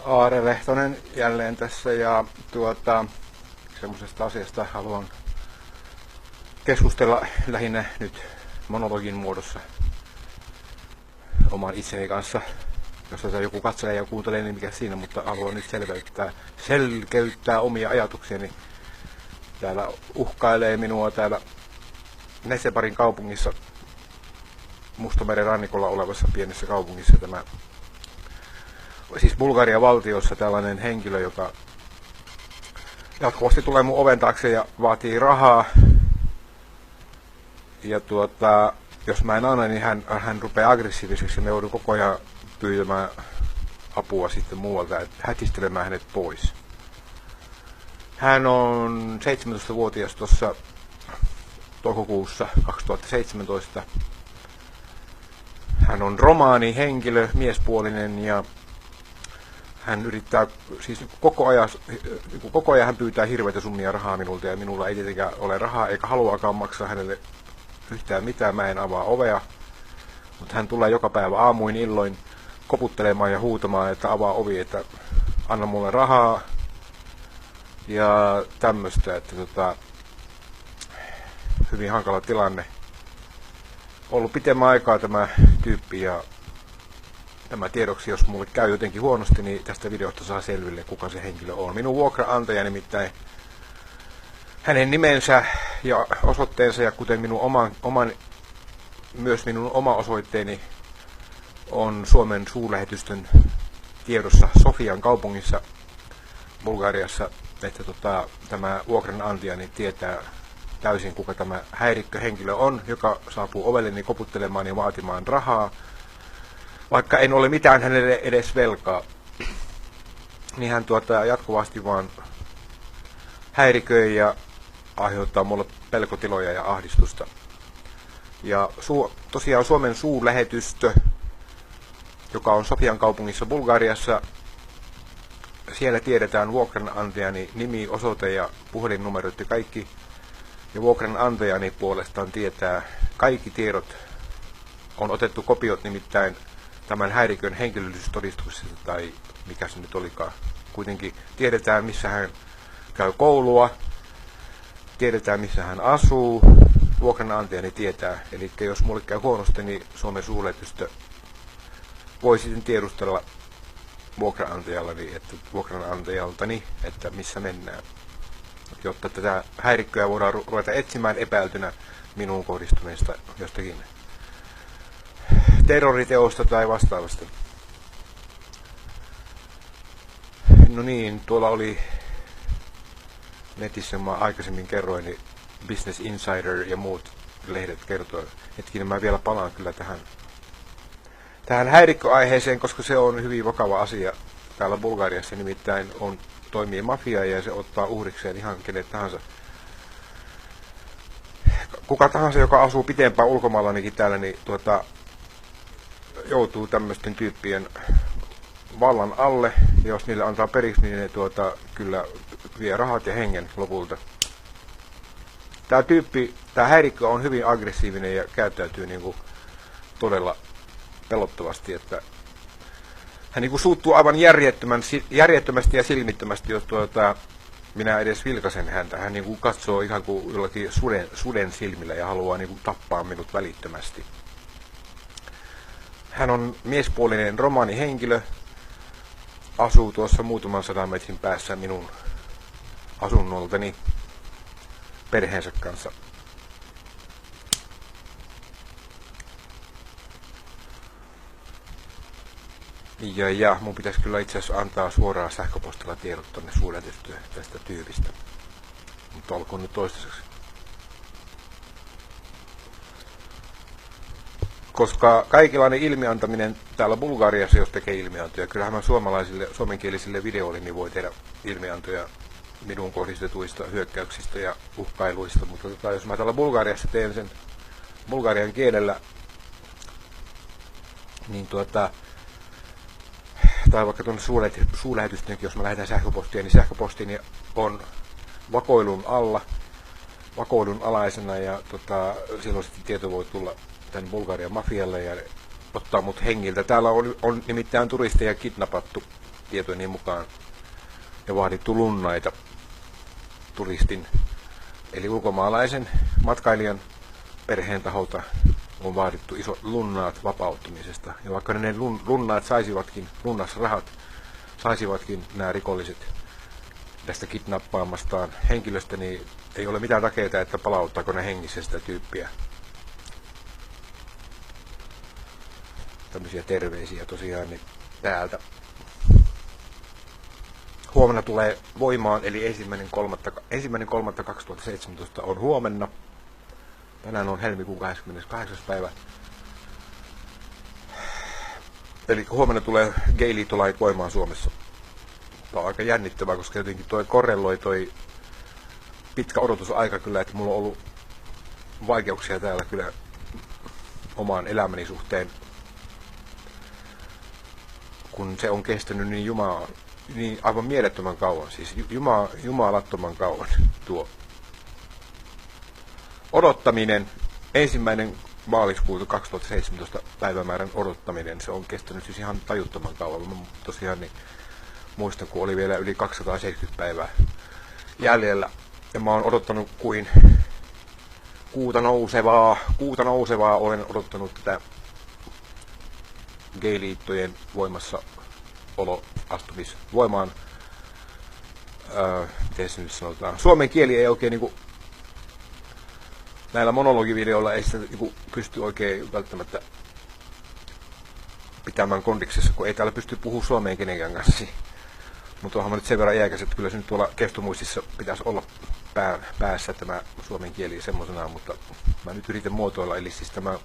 Aare Lehtonen jälleen tässä ja semmoisesta asiasta haluan keskustella lähinnä nyt monologin muodossa oman itseni kanssa. Jos tätä joku katselee ja kuuntelee, niin mikä siinä, mutta haluan nyt selkeyttää omia ajatuksiani. Täällä uhkailee minua täällä Neseparin kaupungissa, Mustameren rannikolla olevassa pienessä kaupungissa tämä, siis Bulgarian valtiossa tällainen henkilö, joka jatkuvasti tulee mun oven taakse ja vaatii rahaa. Ja jos mä en anna, niin hän rupeaa aggressiiviseksi ja me joudun koko ajan pyytämään apua sitten muualta, hätistelemään hänet pois. Hän on 17-vuotias tuossa toukokuussa 2017. Hän on romaanihenkilö, miespuolinen ja hän yrittää, siis koko ajan hän pyytää hirveitä summia rahaa minulta ja minulla ei tietenkään ole rahaa eikä haluakaan maksaa hänelle yhtään mitään. Mä en avaa ovea, mutta hän tulee joka päivä aamuin illoin koputtelemaan ja huutamaan, että avaa ovi, että anna mulle rahaa ja tämmöistä, että hyvin hankala tilanne. Ollut pitemmän aikaa tämä tyyppi ja tämä tiedoksi, jos mulle käy jotenkin huonosti, niin tästä videosta saa selville, kuka se henkilö on. Minun vuokraantaja nimittäin, hänen nimensä ja osoitteensa ja kuten myös minun oma osoitteeni on Suomen suurlähetystön tiedossa Sofian kaupungissa Bulgariassa, että tämä vuokranantajani tietää täysin, kuka tämä häirikköhenkilö on, joka saapuu ovelleni koputtelemaan ja vaatimaan rahaa, vaikka en ole mitään hänelle edes velkaa. Niin hän jatkuvasti vaan häiriköi ja aiheuttaa mulle pelkotiloja ja ahdistusta. Ja tosiaan Suomen suurlähetystö, joka on Sofian kaupungissa Bulgariassa, siellä tiedetään vuokranantajani nimi, osoite ja puhelinnumerot ja kaikki. Ja vuokranantajani puolestaan tietää kaikki tiedot. On otettu kopiot nimittäin tämän häirikön henkilöllisyystodistuksesta tai mikä se nyt olikaan. Kuitenkin tiedetään, missä hän käy koulua, tiedetään, missä hän asuu, vuokranantajani tietää. Eli jos mulle käy huonosti, niin Suomen suurlähetystö voi sitten tiedustella vuokranantajaltani, että missä mennään, jotta tätä häirikköä voidaan ruveta etsimään epäiltynä minuun kohdistuneesta jostakin terroriteosta tai vastaavasta. No niin, tuolla oli netissä, mä aikaisemmin kerroin, niin Business Insider ja muut lehdet kertoo. Hetkinen, mä vielä palaan kyllä tähän häirikköaiheeseen, koska se on hyvin vakava asia täällä Bulgariassa, nimittäin toimii mafia ja se ottaa uhrikseen ihan kenet tahansa. Kuka tahansa, joka asuu pitempään ulkomailla täällä, niin joutuu tämmöisten tyyppien vallan alle, ja jos niille antaa periksi, niin ne kyllä vie rahat ja hengen lopulta. Tämä häirikkö on hyvin aggressiivinen ja käyttäytyy todella pelottavasti, että hän suuttuu aivan järjettömästi ja silmittömästi, jos minä edes vilkaisen häntä. Hän katsoo ihan kuin jollakin suden silmillä ja haluaa tappaa minut välittömästi. Hän on miespuolinen romaanihenkilö, asuu tuossa muutaman 100 metrin päässä minun asunnoltani perheensä kanssa. Ja mun pitäisi kyllä itse asiassa antaa suoraan sähköpostilla tiedot tonne suurlähetystöön tästä tyypistä. Mutta olkoon nyt toistaiseksi. Koska kaikenlainen ilmiantaminen täällä Bulgariassa, jos tekee ilmiantoja, kyllähän mä suomenkielisille videoille niin voi tehdä ilmiantoja minun kohdistetuista hyökkäyksistä ja uhkailuista, mutta jos mä täällä Bulgariassa teen sen bulgarian kielellä, niin tai vaikka tuonne suurlähetystöönkin, jos mä lähetän sähköpostia, niin sähköpostini on vakoilun alaisena ja silloin sitten tieto voi tulla tämän Bulgarian mafialle ja ottaa mut hengiltä. Täällä on nimittäin turisteja kidnappattu tietojeni mukaan ja vaadittu lunnaita turistin eli ulkomaalaisen matkailijan perheen taholta on vaadittu isot lunnaat vapauttamisesta. Ja vaikka ne lunnaat saisivatkin, lunnasrahat saisivatkin nämä rikolliset tästä kidnappaamastaan henkilöstä, niin ei ole mitään takeita, että palauttaako ne hengissä sitä tyyppiä. Tämmöisiä terveisiä tosiaan niin täältä. Huomenna tulee voimaan, eli 1.3.2017 on huomenna. Tänään on helmikuun 28. päivä. Eli huomenna tulee gay-liittolait voimaan Suomessa. Tämä on aika jännittävää, koska jotenkin korreloi toi pitkä odotusaika kyllä, että mulla on ollut vaikeuksia täällä kyllä omaan elämäni suhteen, kun se on kestänyt niin aivan mielettömän kauan, siis jumalattoman kauan tuo odottaminen, 1. maaliskuuta 2017 päivämäärän odottaminen, se on kestänyt siis ihan tajuttoman kauan. Mä tosiaan niin muistan, kun oli vielä yli 270 päivää jäljellä, ja mä oon odottanut kuin kuuta nousevaa olen odottanut tätä gay-liittojen voimassa astumisvoimaan. Miten se nyt sanotaan? Suomen kieli ei oikein niinku näillä monologivideoilla ei sitä niinku pysty oikein välttämättä pitämään kondiksessa, kun ei täällä pysty puhumaan suomeen kenenkään kanssa. Mutta onhan mä nyt sen verran iäkäs, että kyllä se nyt tuolla kestomuistissa pitäisi olla päässä tämä suomen kieli semmosena, mutta mä nyt yritän muotoilla, eli siis tämä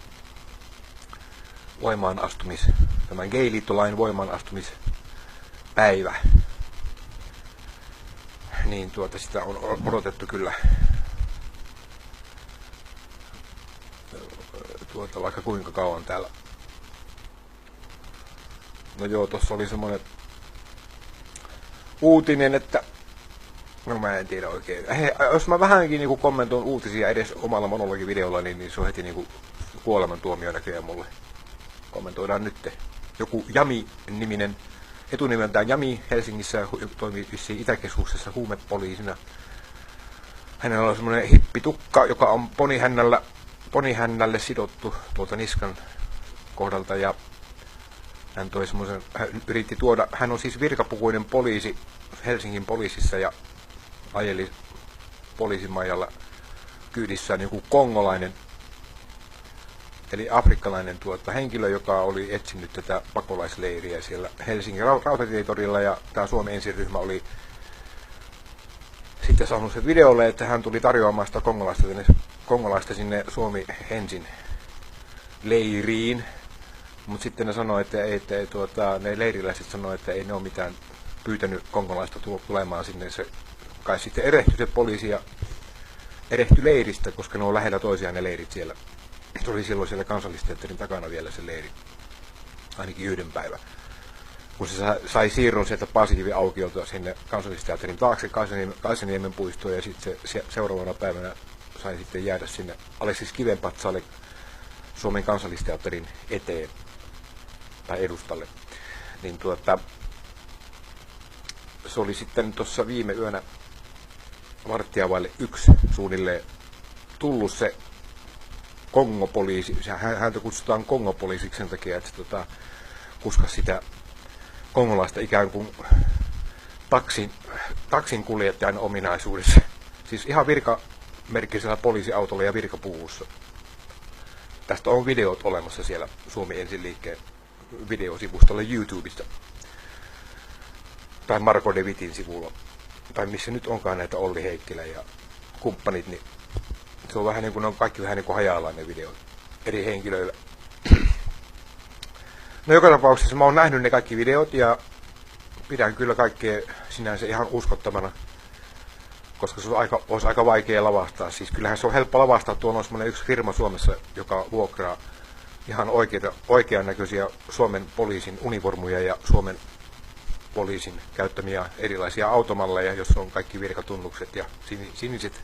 tämän gay-liittolain voimaanastumispäivä, niin sitä on odotettu kyllä vaikka kuinka kauan täällä. No joo, tossa oli semmonen uutinen, että no mä en tiedä oikein. Jos mä vähänkin niinku kommentoin uutisia edes omalla monologivideolla, niin se on heti niinku kuolemantuomio näköjään mulle. Kommentoidaan nyt. Joku Jami-niminen, etunimeltään Jami, Helsingissä toimii vissiin Itäkeskuksessa huumepoliisina. Hänellä on semmoinen hippitukka, joka on ponihännälle sidottu tuolta niskan kohdalta, ja hän toi semmoisen, hän on siis virkapukuinen poliisi Helsingin poliisissa ja ajeli poliisimajalla kyydissään joku kongolainen, eli afrikkalainen henkilö, joka oli etsinyt tätä pakolaisleiriä siellä Helsingin rautatietorilla, ja tämä Suomen ensiryhmä oli sitten saanut sen videolle, että hän tuli tarjoamaan sitä kongolaista sinne Suomi ensin leiriin. Mutta sitten ne sanoi, että ne leiriläiset sanoi, että ei ne ole mitään pyytänyt kongolaista tulemaan sinne. Se kai sitten erehtyi se poliisi ja erehtyi leiristä, koska ne on lähellä toisiaan ne leirit siellä. Se oli silloin siellä Kansallisteatterin takana vielä se leiri, ainakin yhden päivän. Kun se sai siirron sieltä Paasikivi-aukiolta sinne Kansallisteatterin taakse Kaisaniemen puistoon, ja sitten se seuraavana päivänä sai sitten jäädä sinne Aleksis Kivenpatsaalle Suomen Kansallisteatterin eteen tai edustalle. Niin se oli sitten tuossa viime yönä 1:15 suunnilleen tullut se kongopoliisi. Häntä kutsutaan kongopoliisiksi sen takia, että se kuskasi sitä kongolaista ikään kuin taksin kuljettajan ominaisuudessa. Siis ihan virkamerkkisellä poliisiautolla ja virkapuvussa. Tästä on videot olemassa siellä Suomi Ensin liikkeen videosivustolla YouTubesta. Tai Marko de Vitin sivulla. Tai missä nyt onkaan näitä Olli Heikkilä ja kumppanit, niin se on vähän niin kuin, ne on kaikki vähän niin kuin hajallaan ne videot eri henkilöillä. No joka tapauksessa mä oon nähnyt ne kaikki videot ja pidän kyllä kaikkea sinänsä ihan uskottavana, koska se olisi aika vaikea lavastaa. Siis kyllähän se on helppo lavastaa, tuolla on semmoinen yksi firma Suomessa, joka vuokraa ihan oikean näköisiä Suomen poliisin univormuja ja Suomen poliisin käyttämiä erilaisia automalleja, jossa on kaikki virkatunnukset ja siniset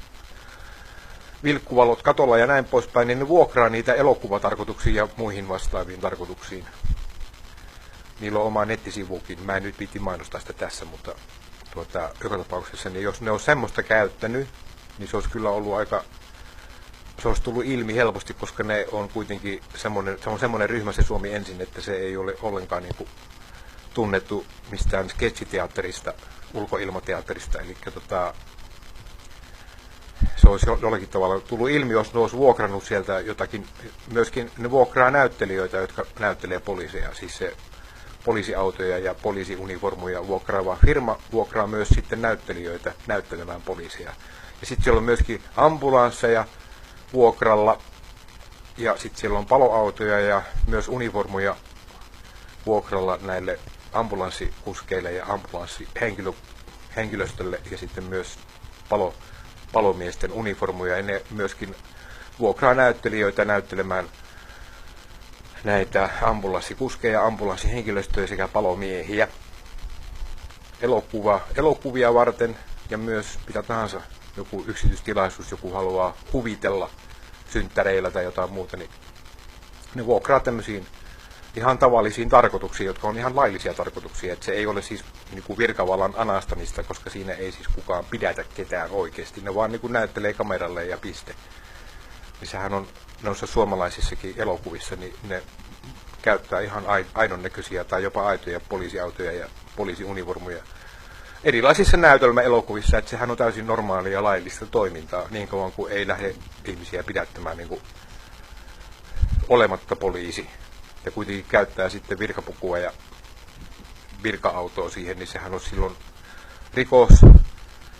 vilkkuvalot katolla ja näin poispäin, niin ne vuokraa niitä elokuvatarkoituksiin ja muihin vastaaviin tarkoituksiin. niillä on oma nettisivukin. Mä en nyt piti mainostaa sitä tässä, mutta joka tapauksessa, niin jos ne on semmoista käyttänyt, niin se olisi kyllä ollut se olisi tullut ilmi helposti, koska ne on kuitenkin semmoinen ryhmä se Suomi ensin, että se ei ole ollenkaan niin kuin tunnettu mistään sketsiteatterista, ulkoilmateatterista, eli se olisi jollakin tavalla tullut ilmi, jos ne olisi vuokrannut sieltä jotakin, myöskin ne vuokraa näyttelijöitä, jotka näyttelee poliiseja, siis se poliisiautoja ja poliisiuniformuja vuokraava firma vuokraa myös sitten näyttelijöitä näyttelemään poliiseja. Ja sitten siellä on myöskin ambulansseja vuokralla, ja sitten siellä on paloautoja ja myös uniformuja vuokralla näille ambulanssikuskeille ja ambulanssihenkilöstölle, ja sitten myös palomiesten uniformuja, ja ne myöskin vuokraa näyttelijöitä näyttelemään näitä ambulanssikuskeja, ambulanssihenkilöstöjä sekä palomiehiä elokuvia varten, ja myös mitä tahansa joku yksityistilaisuus, joku haluaa huvitella synttäreillä tai jotain muuta, niin ne vuokraa tämmöisiin ihan tavallisiin tarkoituksiin, jotka on ihan laillisia tarkoituksia, että se ei ole siis niin kuin virkavallan anastamista, koska siinä ei siis kukaan pidätä ketään oikeasti, ne vaan niin kuin näyttelee kameralle ja piste. Ja sehän on noissa suomalaisissakin elokuvissa, niin ne käyttää ihan aidon näköisiä tai jopa aitoja poliisiautoja ja poliisiunivormuja erilaisissa näytelmäelokuvissa, että sehän on täysin normaalia ja laillista toimintaa, niin kauan kuin ei lähde ihmisiä pidättämään niin kuin olematta poliisi. Ja kuitenkin käyttää sitten virkapukua ja virka-autoa siihen, niin sehän on silloin rikos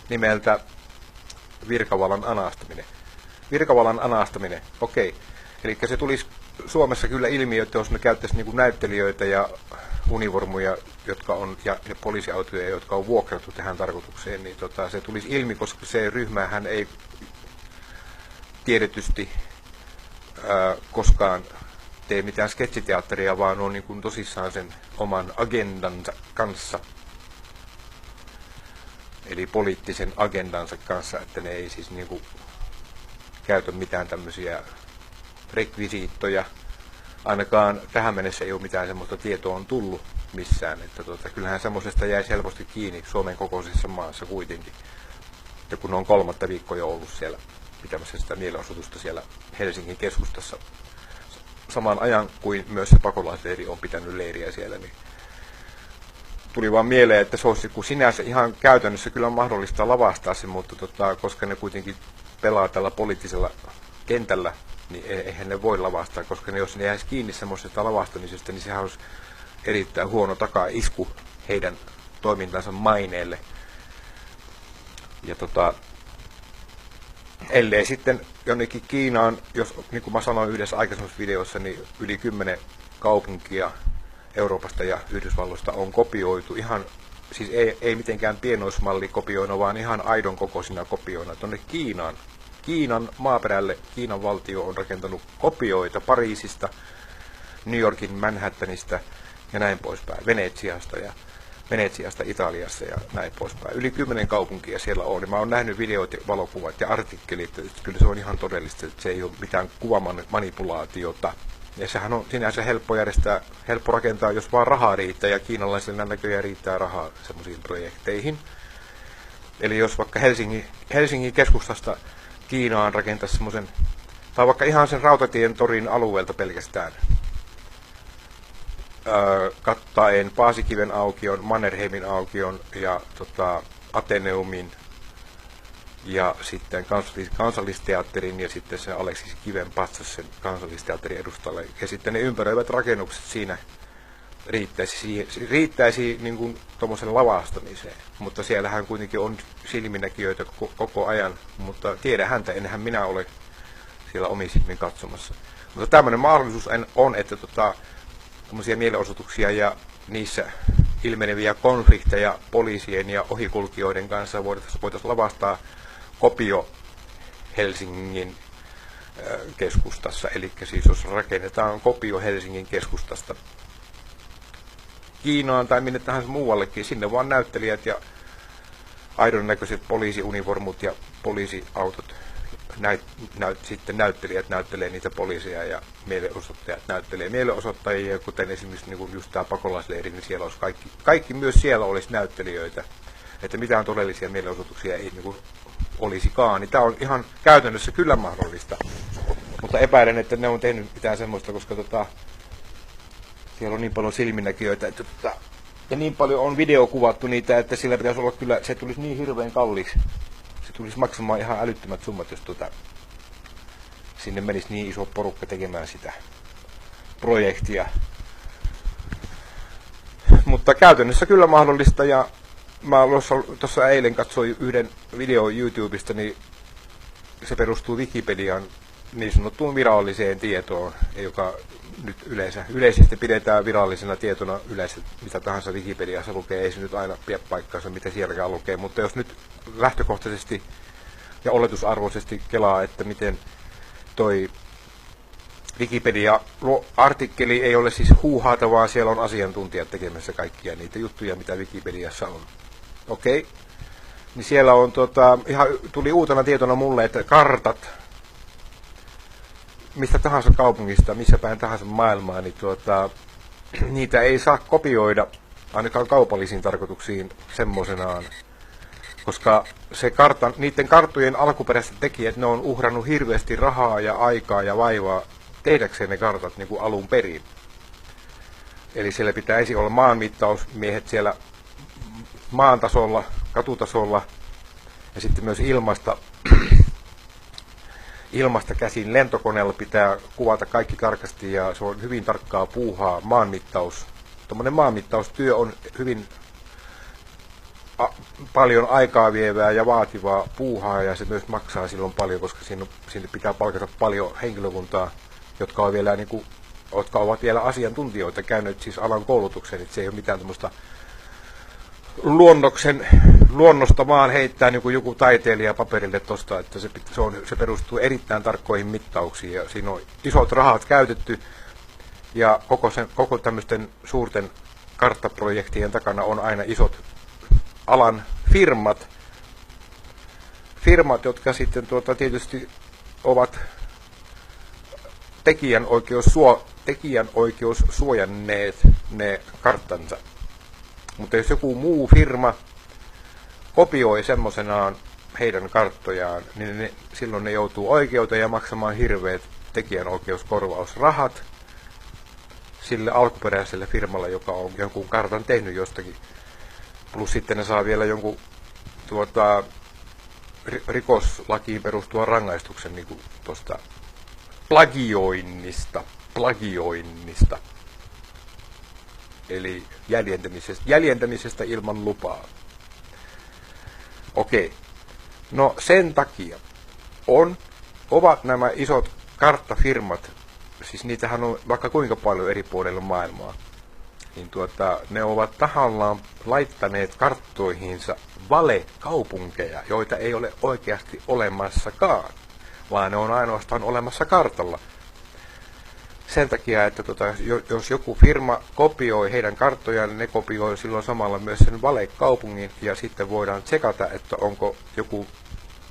nimeltä virkavallan anastaminen. Virkavallan anastaminen, okei. Eli se tulisi Suomessa kyllä ilmiö, että jos me käyttäisiin niin kuin näyttelijöitä ja univormuja, jotka on, ja poliisiautoja, jotka on vuokrattu tähän tarkoitukseen, niin se tulisi ilmi, koska se ryhmähän ei tiedetysti koskaan tee mitään sketsiteatteria, vaan on niin kuin tosissaan sen oman agendansa kanssa. Eli poliittisen agendansa kanssa, että ne ei siis niin kuin käytä mitään tämmöisiä rekvisiittoja. Ainakaan tähän mennessä ei ole mitään semmoista tietoa on tullut missään. Että kyllähän semmoisesta jäisi helposti kiinni Suomen kokoisessa maassa kuitenkin. Ja kun on 3. viikkoa jo ollut siellä pitämässä sitä mielenosoitusta siellä Helsingin keskustassa samaan ajan kuin myös se pakolaisleiri on pitänyt leiriä siellä, niin tuli vaan mieleen, että se olisi kun sinänsä ihan käytännössä kyllä on mahdollista lavastaa se, mutta koska ne kuitenkin pelaa tällä poliittisella kentällä, niin eihän ne voi lavastaa, koska jos ne jäisi kiinni semmoisesta lavastamisesta, niin sehän olisi erittäin huono takaisku heidän toimintansa maineelle. Ja ellei sitten jonnekin Kiinaan, jos niin kuin mä sanoin yhdessä aikaisemmassa videossa, niin yli 10 kaupunkia Euroopasta ja Yhdysvalloista on kopioitu ihan, siis ei mitenkään pienoismalli kopioina, vaan ihan aidon kokoisina kopioina tuonne Kiinaan. Kiinan maaperälle Kiinan valtio on rakentanut kopioita Pariisista, New Yorkin Manhattanista ja näin poispäin, Venetsiasta Italiassa ja näin poispäin. Yli 10 kaupunkia siellä on. Mä oon nähnyt videot, valokuvat ja artikkelit, että kyllä se on ihan todellista, että se ei ole mitään kuvamanipulaatiota. Ja sehän on sinänsä helppo rakentaa, jos vaan rahaa riittää, ja kiinalaisilla näköjään riittää rahaa semmoisiin projekteihin. Eli jos vaikka Helsingin keskustasta Kiinaan rakentaisi semmoisen, tai vaikka ihan sen Rautatien torin alueelta pelkästään, kattaen Paasikiven aukion, Mannerheimin aukion ja Ateneumin ja sitten kansallisteatterin ja sitten se Aleksis Kiven patsas sen kansallisteatterin edustalle. Ja sitten ne ympäröivät rakennukset siinä riittäisi niin kuin tuommoisen lavastamiseen. Mutta siellähän kuitenkin on silminnäkijöitä koko ajan, mutta tiedä häntä, enhän minä ole siellä omin silmin katsomassa. Mutta tämmöinen mahdollisuus on, että tämmöisiä mielenosoituksia ja niissä ilmeneviä konflikteja poliisien ja ohikulkijoiden kanssa voitaisiin lavastaa kopio Helsingin keskustassa. Eli siis jos rakennetaan kopio Helsingin keskustasta Kiinaan tai minne tahansa muuallekin, sinne vaan näyttelijät ja aidon näköiset poliisiunivormut ja poliisiautot sitten näyttelijät näyttelee niitä poliiseja ja mielenosoittajat näyttelee mielenosoittajia, kuten esimerkiksi niin kuin just tämä pakolaisleiri, niin siellä olisi kaikki myös siellä olisi näyttelijöitä, että mitään todellisia mielenosoituksia ei niin kuin olisikaan, niin tämä on ihan käytännössä kyllä mahdollista, mutta epäilen, että ne on tehnyt mitään semmoista, koska siellä on niin paljon silminnäkijöitä, että ja niin paljon on videokuvattu niitä, että sillä pitäisi olla kyllä, se tulisi niin hirveän kalliiksi. Se tulisi maksamaan ihan älyttömät summat, jos sinne menisi niin iso porukka tekemään sitä projektia. Mutta käytännössä kyllä mahdollista, ja mä tuossa eilen katsoin yhden videon YouTubesta, niin se perustuu Wikipedian niin sanottuun viralliseen tietoon, joka nyt yleisesti pidetään virallisena tietona yleensä, mitä tahansa Wikipediassa lukee, ei se nyt aina pidä paikkaansa, mitä sielläkään lukee, mutta jos nyt lähtökohtaisesti ja oletusarvoisesti kelaa, että miten toi Wikipedia-artikkeli ei ole siis huuhaata, vaan siellä on asiantuntijat tekemässä kaikkia niitä juttuja, mitä Wikipediassa on. Okei. Niin siellä on ihan tuli uutena tietona mulle, että kartat mistä tahansa kaupungista, missä päin tahansa maailmaa, niin niitä ei saa kopioida ainakaan kaupallisiin tarkoituksiin semmoisenaan, koska niiden karttojen alkuperäiset tekijät, ne on uhrannut hirveästi rahaa ja aikaa ja vaivaa tehdäkseen ne kartat niin kuin alun perin. Eli siellä pitää ensin olla maanmittausmiehet siellä maan tasolla, katutasolla ja sitten myös ilmasta käsin lentokoneella pitää kuvata kaikki tarkasti ja se on hyvin tarkkaa puuhaa maanmittaus. Tuommoinen maanmittaustyö on hyvin paljon aikaa vievää ja vaativaa puuhaa ja se myös maksaa silloin paljon, koska sinne pitää palkata paljon henkilökuntaa, jotka ovat vielä asiantuntijoita, käyneet siis alan koulutuksen, että se ei ole mitään tämmöistä luonnosta vaan heittää niin kuin joku taiteilija paperille tosta, että se perustuu erittäin tarkkoihin mittauksiin ja siinä on isot rahat käytetty ja koko tämmöisten suurten karttaprojektien takana on aina isot alan firmat, jotka sitten tietysti ovat tekijänoikeussuojanneet ne karttansa. Mutta jos joku muu firma kopioi semmoisenaan heidän karttojaan, niin silloin ne joutuu oikeuteen ja maksamaan hirveät tekijänoikeuskorvausrahat sille alkuperäiselle firmalle, joka on jonkun kartan tehnyt jostakin. Plus sitten ne saa vielä jonkun rikoslakiin perustuvan rangaistuksen niin tuosta plagioinnista. Eli jäljentämisestä ilman lupaa. Okei. No sen takia ovat nämä isot karttafirmat, siis niitähän on vaikka kuinka paljon eri puolilla maailmaa, niin ne ovat tahallaan laittaneet karttoihinsa valekaupunkeja, joita ei ole oikeasti olemassakaan, vaan ne on ainoastaan olemassa kartalla. Sen takia, että jos joku firma kopioi heidän karttojaan, niin ne kopioi silloin samalla myös sen valekaupungin, ja sitten voidaan tsekata, että onko joku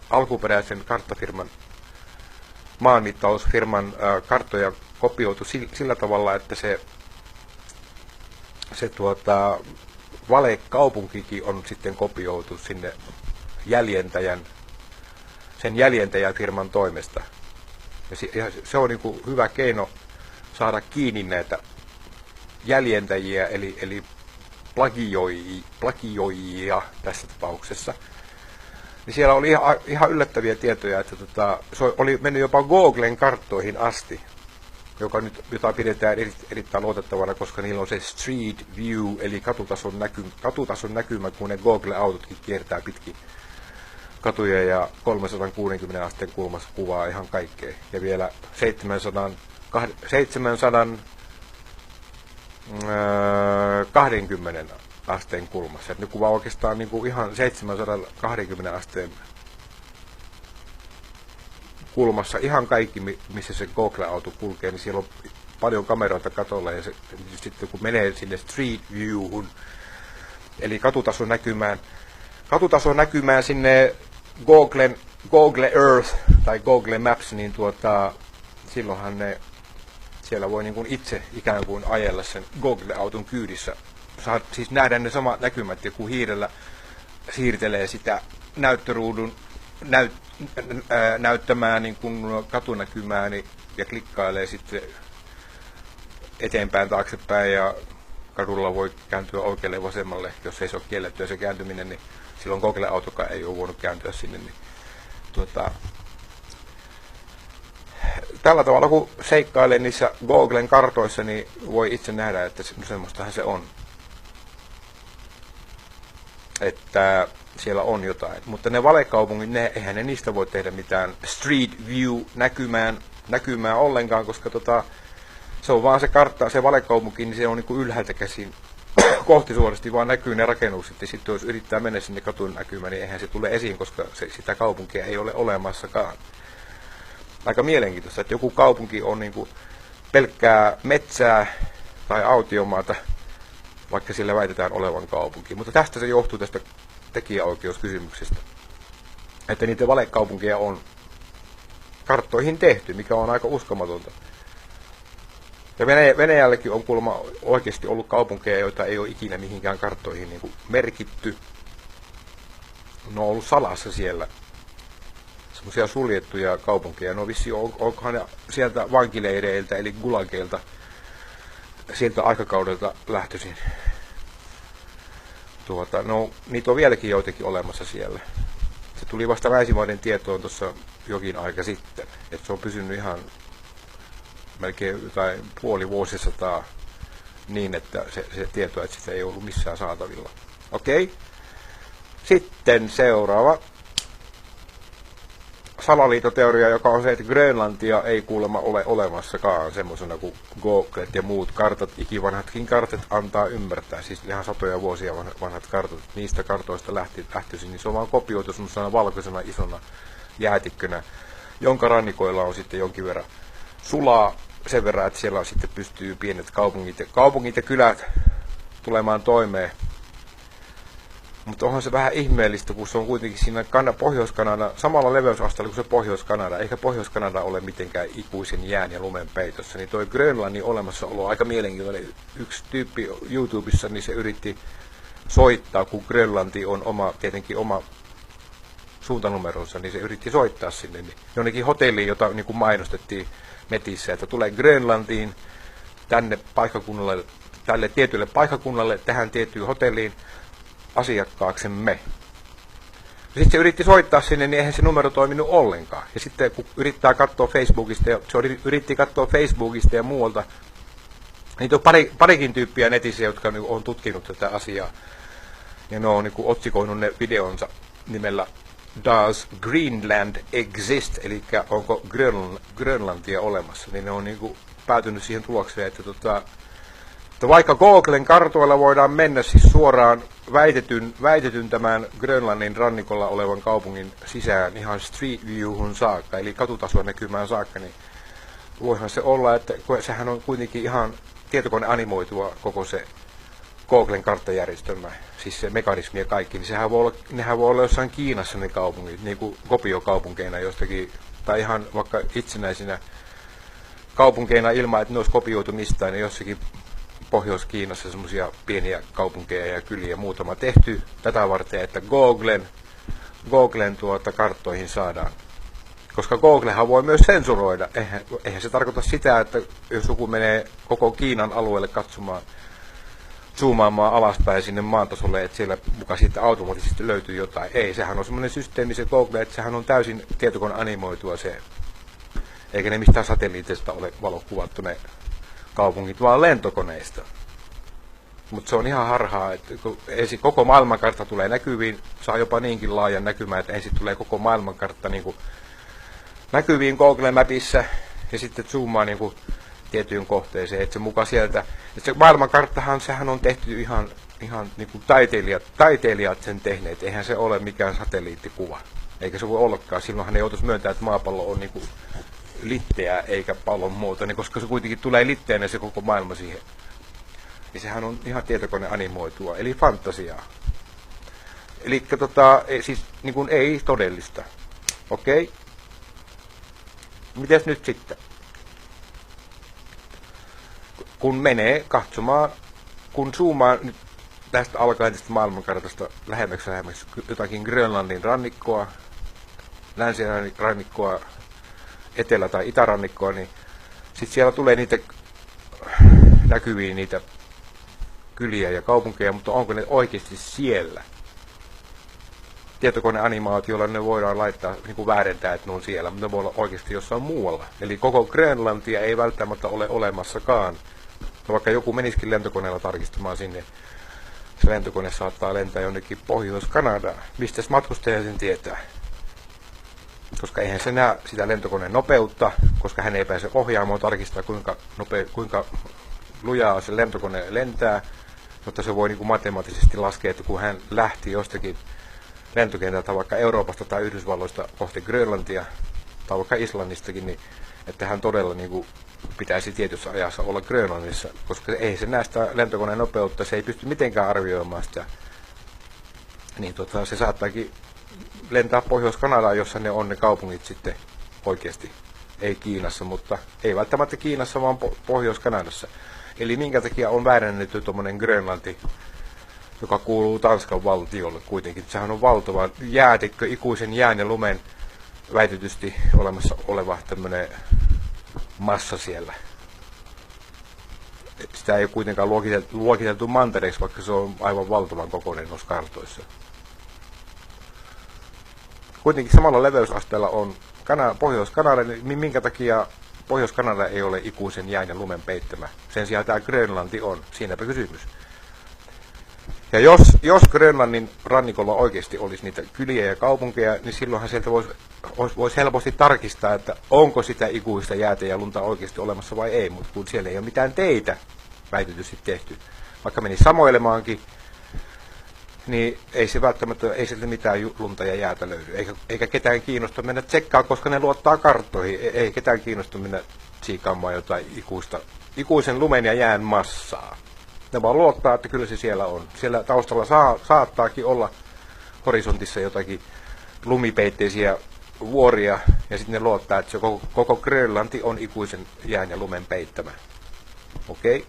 alkuperäisen karttafirman, maanmittausfirman karttoja kopioitu sillä tavalla, että se valekaupunkikin on sitten kopioitu sinne sen jäljentäjäfirman toimesta. Ja se on niin kuin hyvä keino saada kiinni näitä jäljentäjiä, eli plagioijia tässä tapauksessa. Niin siellä oli ihan yllättäviä tietoja, että se oli mennyt jopa Googlen karttoihin asti, jota pidetään erittäin luotettavana, koska niillä on se Street View, eli katutason näkymä, kun ne Google-autotkin kiertää pitkin katuja ja 360 asteen kulmassa kuvaa ihan kaikkea. Ja vielä 720 asteen kulmassa. Et ne kuvaa oikeastaan niin kuin ihan 720 asteen kulmassa ihan kaikki, missä se Google-auto kulkee, niin siellä on paljon kameroita katolla ja sitten kun menee sinne Street Viewhun, eli katutason näkymään sinne Google Earth tai Google Maps, niin silloinhan siellä voi niin kuin itse ikään kuin ajella sen Google-auton kyydissä. Saa siis nähdä ne samat näkymät, ja kun hiirellä siirtelee sitä näyttöruudun näyttämää niin kuin katunäkymää niin, ja klikkailee sitten eteenpäin, taaksepäin, ja kadulla voi kääntyä oikealle ja vasemmalle, jos ei se ole kiellettyä se kääntyminen, niin silloin Google-autokaan ei ole voinut kääntyä sinne. Niin, tällä tavalla, kun seikkailee niissä Googlen kartoissa, niin voi itse nähdä, että semmoistahan se on. Että siellä on jotain. Mutta ne valekaupungit, eihän ne niistä voi tehdä mitään street view näkymää ollenkaan, koska se on vaan se kartta, se valekaupunki, niin se on niin kuin ylhäältä käsin kohti suorasti vaan näkyy ne rakennukset, ja sitten jos yrittää mennä sinne katun näkymään, niin eihän se tule esiin, koska sitä kaupunkia ei ole olemassakaan. Aika mielenkiintoista, että joku kaupunki on niin kuin pelkkää metsää tai autiomaata, vaikka sillä väitetään olevan kaupunki. Mutta tästä se johtuu tästä tekijäoikeuskysymyksestä, että niitä valekaupunkeja on karttoihin tehty, mikä on aika uskomatonta. Ja Venäjälläkin on kuulemma oikeasti ollut kaupunkeja, joita ei ole ikinä mihinkään karttoihin niin kuin merkitty. Ne on ollut salassa siellä. Semmoisia suljettuja kaupunkeja. No vissi, onkohan ne sieltä vankileireiltä, eli gulageilta, sieltä aikakaudelta lähtöisin. No, niitä on vieläkin joitakin olemassa siellä. Se tuli vasta länsimaiden tietoon tuossa jokin aika sitten. Että se on pysynyt ihan melkein jotain puoli vuosisataa niin, että se tieto, että sitä ei ollut missään saatavilla. Okei. Sitten seuraava salaliittoteoria, joka on se, että Grönlantia ei kuulemma ole olemassakaan semmoisena kuin Googlet ja muut kartat, ikivanhatkin kartat antaa ymmärtää, siis ihan satoja vuosia vanhat kartat, niistä kartoista lähtöisin, niin se on vaan kopioitu semmoisena valkoisena isona jäätikkönä, jonka rannikoilla on sitten jonkin verran sulaa sen verran, että siellä sitten pystyy pienet kaupungit ja kylät tulemaan toimeen. Mutta onhan se vähän ihmeellistä, kun se on kuitenkin siinä Pohjois-Kanada samalla leveysasteella kuin se Pohjois-Kanada, eikä Pohjois-Kanada ole mitenkään ikuisen jään ja lumen peitossa, niin toi Grönlannin olemassaolo on aika mielenkiintoinen. Yksi tyyppi YouTubessa, niin se yritti soittaa, kun Grönlanti on tietenkin oma suuntanumeronsa, niin se yritti soittaa sinne niin jonnekin hotelliin, jota niin kuin mainostettiin netissä, että tulee Grönlantiin tänne paikkakunnalle, tälle tietylle paikkakunnalle, tähän tiettyyn hotelliin asiakkaaksemme. Sitten se yritti soittaa sinne, niin eihän se numero toiminut ollenkaan. Ja sitten kun yrittää katsoa yritti katsoa Facebookista ja muualta, niitä on parikin tyyppiä netissä, jotka on tutkinut tätä asiaa. Ja ne on niin kuin otsikoinut ne videonsa nimellä Does Greenland Exist? Eli onko Grönlantia olemassa? Niin ne on niin kuin päätynyt siihen tulokseen, että vaikka Googlen kartoilla voidaan mennä siis suoraan väitetyn tämän Grönlannin rannikolla olevan kaupungin sisään ihan street viewhun saakka, eli katutason näkymään saakka, niin voihan se olla, että sehän on kuitenkin ihan tietokoneanimoitua koko se Googlen karttajärjestelmä, siis se mekanismi ja kaikki, niin nehän voi olla jossain Kiinassa ne kaupungit, niin kuin kopiokaupunkeina jostakin, tai ihan vaikka itsenäisinä kaupunkeina ilman, että ne olisi kopioitu mistään, niin jossakin Pohjois-Kiinassa semmoisia pieniä kaupunkeja ja kyliä muutama tehty tätä varten, että Googlen karttoihin saadaan. Koska Googlehan voi myös sensuroida. Eihän se tarkoita sitä, että jos joku menee koko Kiinan alueelle katsomaan, zoomaamaan alaspäin sinne maantasolle, että siellä mukaan sitten automaattisesti löytyy jotain. Ei, sehän on semmoinen systeemi se Google, että sehän on täysin tietokone animoitua se. Eikä ne mistään satelliitista ole valokuvattu ne kaupungit, vaan lentokoneista. Mutta se on ihan harhaa, että kun koko maailmankartta tulee näkyviin, saa jopa niinkin laajan näkymään, että ensin tulee koko maailmankartta niin kuin näkyviin Google Mapissa ja sitten zoomaa niin kuin tiettyyn kohteeseen, että se mukaan sieltä, että se maailmankarttahan sehän on tehty ihan niin kuin taiteilijat sen tehneet, eihän se ole mikään satelliittikuva, eikä se voi ollakaan, silloinhan ne joutuisi myöntää, että maapallo on niin kuin litteä eikä pallon muuta, niin koska se kuitenkin tulee litteenä se koko maailma siihen. Niin sehän on ihan tietokone animoitua, eli fantasiaa. Eli siis niin kuin ei todellista. Okei. mites nyt sitten? Kun menee katsomaan, kun zoomaa nyt tästä alkaen tästä maailmankartasta lähemmäksi jotakin Grönlannin rannikkoa, länsirannikkoa, etelä- tai itärannikkoa, niin sitten siellä tulee niitä näkyviin niitä kyliä ja kaupunkeja, mutta onko ne oikeasti siellä? Tietokoneanimaatiolla ne voidaan laittaa, niin kuin väärentää, että ne on siellä, mutta ne voi olla oikeasti jossain muualla. Eli koko Grönlantia ei välttämättä ole olemassakaan. No vaikka joku menisikin lentokoneella tarkistamaan sinne, se lentokone saattaa lentää jonnekin Pohjois-Kanadaan. Mistä matkustaja sen tietää? Koska eihän se näe sitä lentokoneen nopeutta, koska hän ei pääse ohjaamaan tarkistaa, kuinka lujaa se lentokone lentää, jotta se voi niin kuin matemaattisesti laskea, että kun hän lähti jostakin lentokentältä vaikka Euroopasta tai Yhdysvalloista kohti Grönlantia, tai vaikka Islannistakin, niin että hän todella niin kuin pitäisi tietyssä ajassa olla Grönlannissa, koska ei se näe sitä lentokoneen nopeutta, se ei pysty mitenkään arvioimaan sitä. Niin se saattaakin lentää Pohjois-Kanadaan, jossa ne on ne kaupungit sitten oikeasti. Ei Kiinassa, mutta ei välttämättä Kiinassa, vaan Pohjois-Kanadassa. Eli minkä takia on väärennetty tuommoinen Grönlanti, joka kuuluu Tanskan valtiolle kuitenkin. Sehän on valtava jäätikkö, ikuisen jään ja lumen väitetysti olemassa oleva tämmöinen massa siellä. Sitä ei ole kuitenkaan luokiteltu mantereeksi, vaikka se on aivan valtavan kokoinen noissa kartoissa. Kuitenkin samalla leveysasteella on Pohjois-Kanada, niin minkä takia Pohjois-Kanada ei ole ikuisen jään ja lumen peittämä. Sen sijaan tämä Grönlanti on. Siinäpä kysymys. Ja jos Grönlannin rannikolla oikeasti olisi niitä kyliä ja kaupunkeja, niin silloinhan sieltä voisi helposti tarkistaa, että onko sitä ikuista jäätä ja lunta oikeasti olemassa vai ei, mutta kun siellä ei ole mitään teitä väitetysti tehty. Vaikka meni samoilemaankin, niin ei se välttämättä, ei sieltä mitään lunta ja jäätä löydy. Eikä ketään kiinnosta mennä tsekkaamaan, koska ne luottaa karttoihin. Ei ketään kiinnosta mennä tsiikaamaan jotain ikuisen lumen ja jään massaa. Ne vaan luottaa, että kyllä se siellä on. Siellä taustalla saattaakin olla horisontissa jotakin lumipeitteisiä vuoria, ja sitten ne luottaa, että se koko Grönlanti on ikuisen jään ja lumen peittämä. Okei?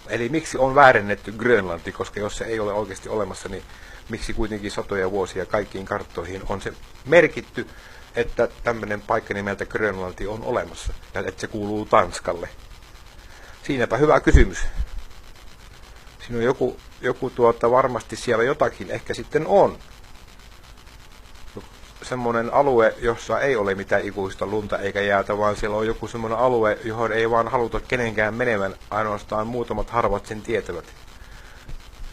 Eli miksi on väärennetty Grönlanti, koska jos se ei ole oikeasti olemassa, niin miksi kuitenkin satoja vuosia kaikkiin karttoihin on se merkitty, että tämmöinen paikka nimeltä Grönlanti on olemassa, ja että se kuuluu Tanskalle? Siinäpä hyvä kysymys. Siinä on joku varmasti siellä jotakin ehkä sitten on. Semmoinen alue, jossa ei ole mitään ikuista lunta eikä jäätä, vaan siellä on joku semmoinen alue, johon ei vaan haluta kenenkään menevän, ainoastaan muutamat harvat sen tietävät.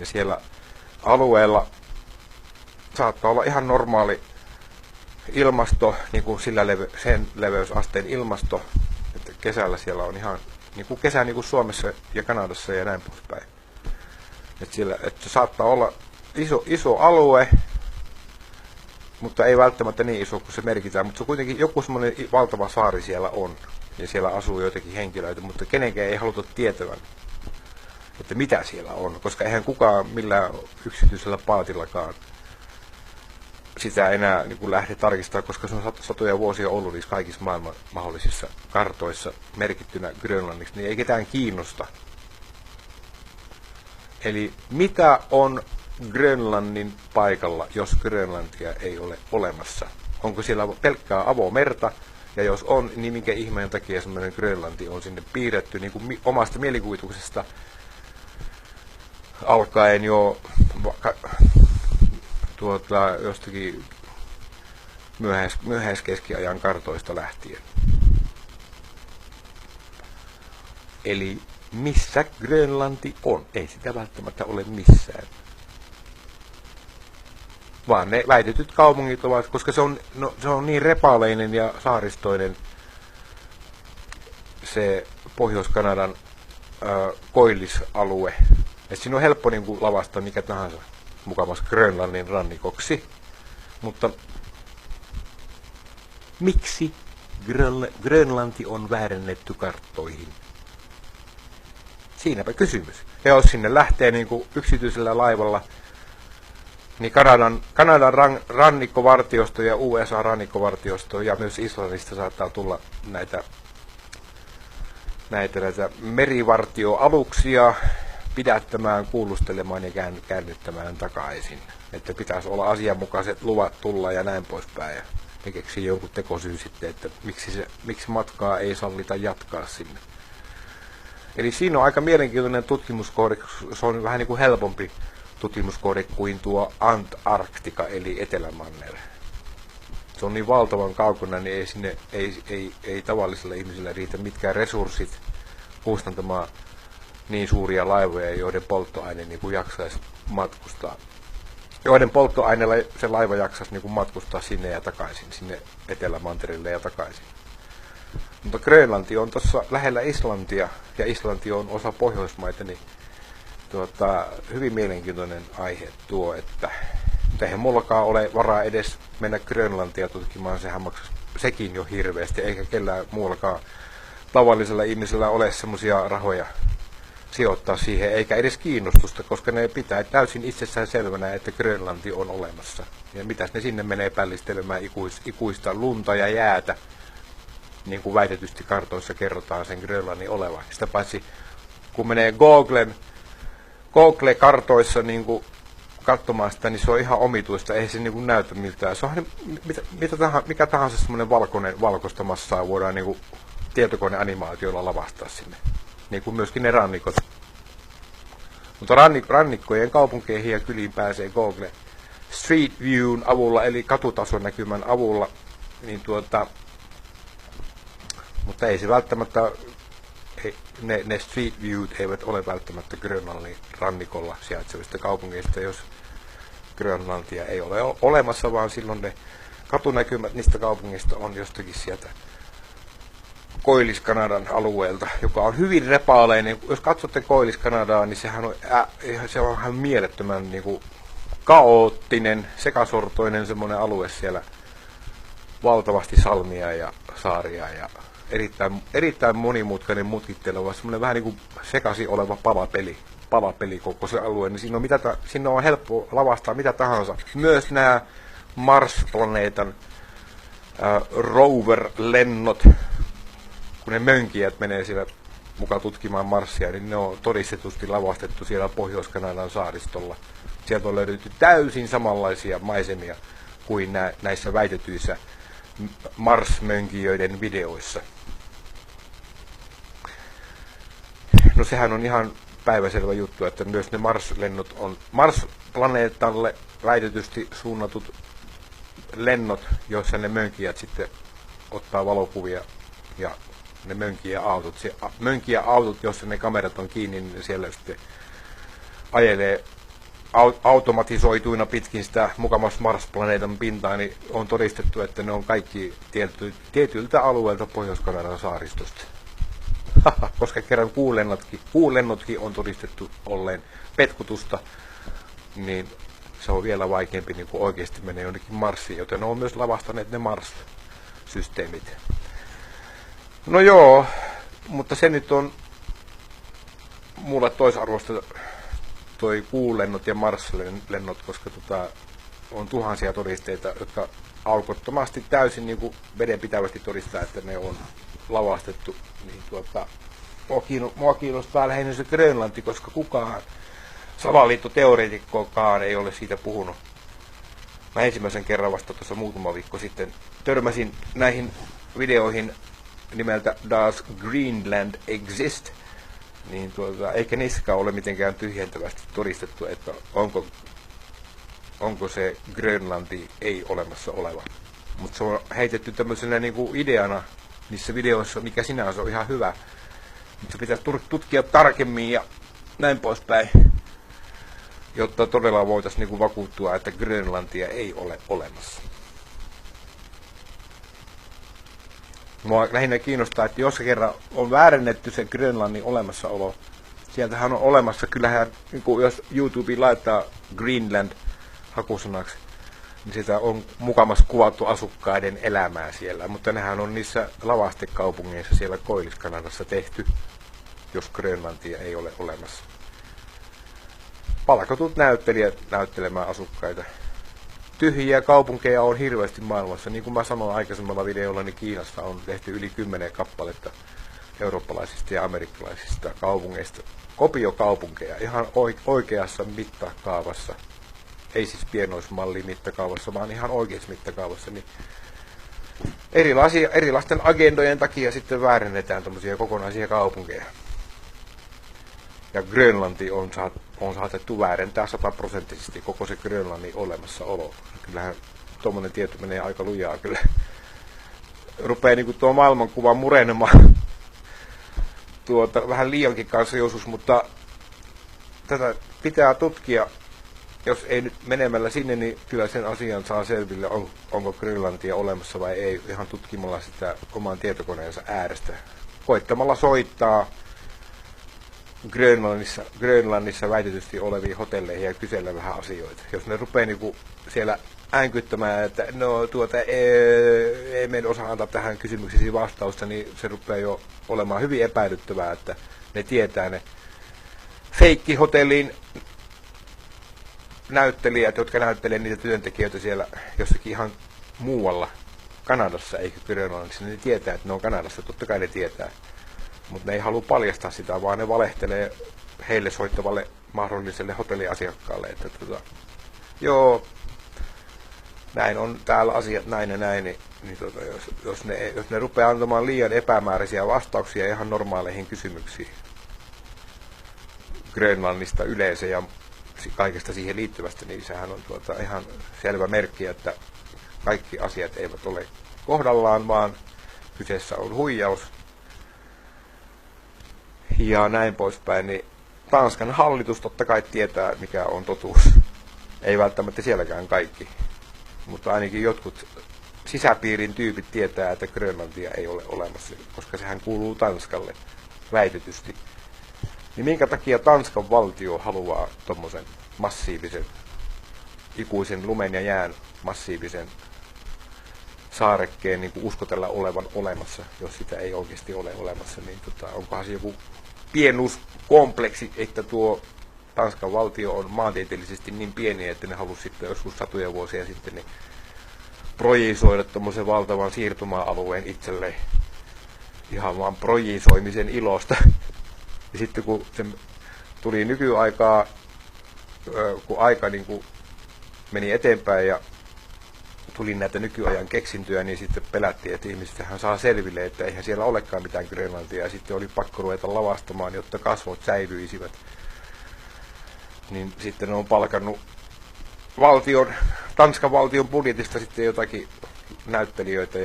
Ja siellä alueella saattaa olla ihan normaali ilmasto, niin kuin sen leveysasteen ilmasto, että kesällä siellä on ihan niin kuin kesä niin kuin Suomessa ja Kanadassa ja näin poispäin. Että saattaa olla iso alue, mutta ei välttämättä niin iso kuin se merkitään, mutta se on kuitenkin joku semmoinen valtava saari siellä on, ja siellä asuu joitakin henkilöitä, mutta kenenkään ei haluta tietävän, että mitä siellä on, koska eihän kukaan millään yksityisellä paatillakaan sitä enää niin kuin lähde tarkistamaan, koska se on satoja vuosia ollut niissä kaikissa maailman mahdollisissa kartoissa merkittynä Grönlanniksi, niin ei ketään kiinnosta. Eli mitä on Grönlannin paikalla, jos Grönlantia ei ole olemassa? Onko siellä pelkkää avomerta? Ja jos on, niin minkä ihmeen takia semmoinen Grönlanti on sinne piirretty niin kuin omasta mielikuvituksesta alkaen jo jostakin myöhäiskeskiajan kartoista lähtien. Eli missä Grönlanti on? Ei sitä välttämättä ole missään. Vaan ne väitetyt kaupungit ovat, koska se on niin repaleinen ja saaristoinen se Pohjois-Kanadan koillisalue. Et siinä on helppo niin kuin lavastaa mikä tahansa mukavasti Grönlannin rannikoksi. Mutta miksi Grönlanti on väärennetty karttoihin? Siinäpä kysymys. Ja jos sinne lähtee niin kuin yksityisellä laivalla Niin Kanadan rannikkovartiosto ja USA rannikkovartiosto ja myös Islannista saattaa tulla näitä merivartioaluksia pidättämään, kuulustelemaan ja käännyttämään takaisin. Että pitäisi olla asianmukaiset luvat tulla ja näin poispäin. Ja ne keksii jonkun tekosyy sitten, että miksi matkaa ei sallita jatkaa sinne. Eli siinä on aika mielenkiintoinen tutkimuskohde. Se on vähän niin kuin helpompi tutkimuskohde kuin tuo Antarktika eli Etelämanner. Se on niin valtavan kaukana, niin ei sinne ei tavalliselle ihmiselle riitä mitkään resurssit kustantamaan niin suuria laivoja, joiden polttoaine niin kuin jaksaisi matkustaa. Joiden polttoaineella se laiva jaksaisi niin kuin matkustaa sinne ja takaisin, sinne Etelämanterille ja takaisin. Mutta Grönlanti on tuossa lähellä Islantia, ja Islanti on osa Pohjoismaita, niin hyvin mielenkiintoinen aihe tuo, että eihän mullakaan ole varaa edes mennä Grönlantia tutkimaan, sehän maksaa sekin jo hirveästi, eikä kellään muullakaan tavallisella ihmisellä ole semmoisia rahoja sijoittaa siihen, eikä edes kiinnostusta, koska ne pitää täysin itsessään selvänä, että Grönlanti on olemassa. Ja mitäs ne sinne menee pällistelemään ikuista lunta ja jäätä, niin kuin väitetysti kartoissa kerrotaan sen Grönlannin olevan. Sitä paitsi kun menee Google-kartoissa niin kuin katsomaan sitä, niin se on ihan omituista, ei se niin kuin näytä miltään. Se on mikä tahansa semmoinen valkoista massaa voidaan niin kuin tietokoneanimaatioilla lavastaa sinne. Niin kuin myöskin ne rannikot. Mutta rannikkojen kaupunkeihin ja kyliin pääsee Google Street Viewn avulla, eli katutason näkymän avulla. Niin mutta ei se välttämättä, ne Street Viewt eivät ole välttämättä Grönlannin rannikolla sijaitsevista kaupungeista, jos Grönlantia ei ole olemassa, vaan silloin ne katunäkymät niistä kaupungeista on jostakin sieltä Koillis-Kanadan alueelta, joka on hyvin repaaleinen. Jos katsotte Koillis-Kanadaa, niin se on ihan mielettömän niin kuin kaoottinen, sekasortoinen semmoinen alue siellä. Valtavasti salmia ja saaria ja erittäin monimutkainen mutkitteleva, semmoinen vähän niin kuin sekaisin oleva palapeli koko se alue. Niin siinä on helppo lavastaa mitä tahansa. Myös nämä Mars-planeetan rover-lennot, kun ne mönkijät menee siellä mukaan tutkimaan Marsia, niin ne on todistetusti lavastettu siellä Pohjois-Kanadan saaristolla. Sieltä on löydetty täysin samanlaisia maisemia kuin näissä väitetyissä Mars-mönkijöiden videoissa. No sehän on ihan päiväselvä juttu, että myös ne Mars-lennot on Mars-planeetalle väitetysti suunnatut lennot, joissa ne mönkijät sitten ottaa valokuvia ja ne mönkijäautot, joissa ne kamerat on kiinni, niin siellä sitten ajelee automatisoituina pitkin sitä mukamas Mars-planeetan pintaa, niin on todistettu, että ne on kaikki tietyiltä alueilta Pohjois-Kanadan saaristosta. Koska kerran kuulennotkin on todistettu olleen petkutusta, niin se on vielä vaikeampi niin kuin oikeasti menee jonnekin Marsiin, joten ne on myös lavastaneet ne Mars-systeemit. No joo, mutta se nyt on mulle toisarvoista toi kuulennot ja Mars-lennot, koska on tuhansia todisteita, jotka aukottomasti täysin niin kuin vedenpitävästi todistaa, että ne on lavastettu. Niin mua kiinnostaa lähinnä se Grönlanti, koska kukaan salaliittoteoreetikkokaan ei ole siitä puhunut. Mä ensimmäisen kerran vasta tuossa muutama viikko sitten törmäsin näihin videoihin nimeltä Does Greenland Exist? Niin eikä niissäkään ole mitenkään tyhjentävästi todistettu, että onko se Grönlanti ei olemassa oleva. Mutta se on heitetty tämmöisenä niinku ideana niissä videoissa, mikä sinänsä on ihan hyvä. Mutta se pitäisi tutkia tarkemmin ja näin poispäin, jotta todella voitaisiin niinku vakuuttua, että Grönlantia ei ole olemassa. Mua lähinnä kiinnostaa, että jos kerran on väärennetty se Grönlannin olemassaolo, sieltähän on olemassa, kyllähän niin jos YouTubeen laittaa Greenland hakusanaksi, niin sitä on mukamas kuvattu asukkaiden elämää siellä, mutta nehän on niissä lavastekaupungeissa siellä Koillis-Kanadassa tehty, jos Grönlantia ei ole olemassa. palkatut näyttelijät näyttelemään asukkaita. Tyhjiä kaupunkeja on hirveästi maailmassa. Niin kuin mä sanoin aikaisemmalla videolla, niin Kiinassa on tehty yli 10 kappaletta eurooppalaisista ja amerikkalaisista kaupungeista. Kopiokaupunkeja ihan oikeassa mittakaavassa. Ei siis pienoismalli mittakaavassa, vaan ihan oikeassa mittakaavassa. Niin erilaisten agendojen takia sitten väärennetään tämmöisiä kokonaisia kaupunkeja. Ja Grönlanti on saatettu väärentää 100% koko se Grönlannin olemassaolo. Kyllähän tuommoinen tieto menee aika lujaa kyllä. Rupeaa niinku tuo maailmankuva murenemaan vähän liiankin kanssa joskus, mutta tätä pitää tutkia. Jos ei nyt menemällä sinne, niin kyllä sen asian saa selville, onko Grönlantia olemassa vai ei, ihan tutkimalla sitä oman tietokoneensa äärestä. Koittamalla soittaa Grönlannissa väitetysti oleviin hotelleihin ja kysellä vähän asioita. Jos ne rupeaa niinku siellä äänkyttämään, että no ei me osaa antaa tähän kysymyksesi vastausta, niin se rupeaa jo olemaan hyvin epäilyttävää, että ne tietää ne feikkihotellin näyttelijät, jotka näyttelee niitä työntekijöitä siellä jossakin ihan muualla, Kanadassa eikä Grönlannissa, ne tietää, että ne on Kanadassa, totta kai ne tietää. Mutta ne ei halua paljastaa sitä, vaan ne valehtelee heille soittavalle mahdolliselle hotelliasiakkaalle, että joo, näin on täällä asiat näin ja näin, niin jos ne rupeaa antamaan liian epämääräisiä vastauksia ihan normaaleihin kysymyksiin Grönlannista yleensä ja kaikesta siihen liittyvästä, niin sehän on ihan selvä merkki, että kaikki asiat eivät ole kohdallaan, vaan kyseessä on huijaus. Ja näin poispäin, niin Tanskan hallitus totta kai tietää, mikä on totuus. Ei välttämättä sielläkään kaikki, mutta ainakin jotkut sisäpiirin tyypit tietää, että Grönlantia ei ole olemassa, koska sehän kuuluu Tanskalle väitetysti. Niin minkä takia Tanskan valtio haluaa tommosen massiivisen, ikuisen lumen ja jään massiivisen saarekkeen niin kuin uskotella olevan olemassa, jos sitä ei oikeasti ole olemassa, niin onkohan se joku pienuuskompleksi, että tuo Tanskan valtio on maantieteellisesti niin pieni, että ne halusi sitten joskus satoja vuosia sitten niin projisoida tommosen valtavan siirtymäalueen itselleen ihan vaan projisoimisen ilosta. Ja sitten kun se tuli nykyaikaa, kun aika niin kuin meni eteenpäin ja tuli näitä nykyajan keksintöjä, niin sitten pelättiin, että ihmisethän saa selville, että eihän siellä olekaan mitään Grönlantia, ja sitten oli pakko ruveta lavastamaan, jotta kasvot säilyisivät. Niin sitten ne on palkannut Tanskan valtion budjetista sitten jotakin näyttelijöitä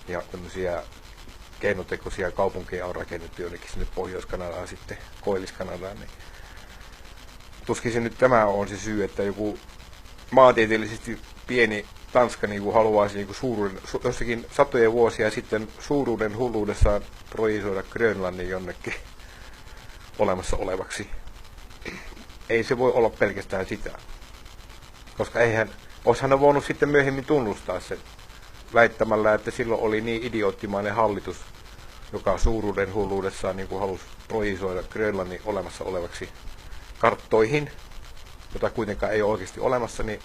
ja tämmöisiä keinotekoisia kaupunkeja on rakennettu jonnekin sinne Pohjois-Kanadaan sitten, Koillis-Kanadaan. Niin tuskin se nyt tämä on se syy, että joku maantieteellisesti pieni Tanska niin haluaisi niin jossakin satoja vuosia sitten suuruuden hulluudessaan projisoida Grönlannin jonnekin olemassa olevaksi. Ei se voi olla pelkästään sitä, koska olisihan ne voinut sitten myöhemmin tunnustaa sen väittämällä, että silloin oli niin idioottimainen hallitus, joka suuruuden hulluudessaan niin halusi projisoida Grönlannin olemassa olevaksi karttoihin, jota kuitenkaan ei ole oikeasti olemassa, niin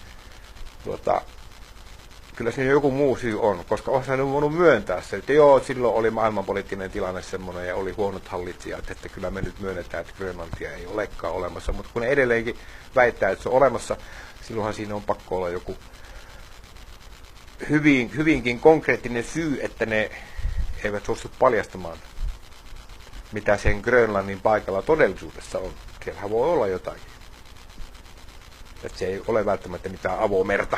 kyllä siinä joku muu syy on, koska olisihan ne voinut myöntää se, että joo, silloin oli maailmanpoliittinen tilanne semmoinen ja oli huonot hallitsijat, että kyllä me nyt myönnetään, että Grönlantia ei olekaan olemassa, mutta kun ne edelleenkin väittää, että se on olemassa, silloinhan siinä on pakko olla joku hyvinkin konkreettinen syy, että ne eivät suostu paljastamaan, mitä sen Grönlannin paikalla todellisuudessa on. Siellähän voi olla jotakin. Että se ei ole välttämättä mitään avomerta.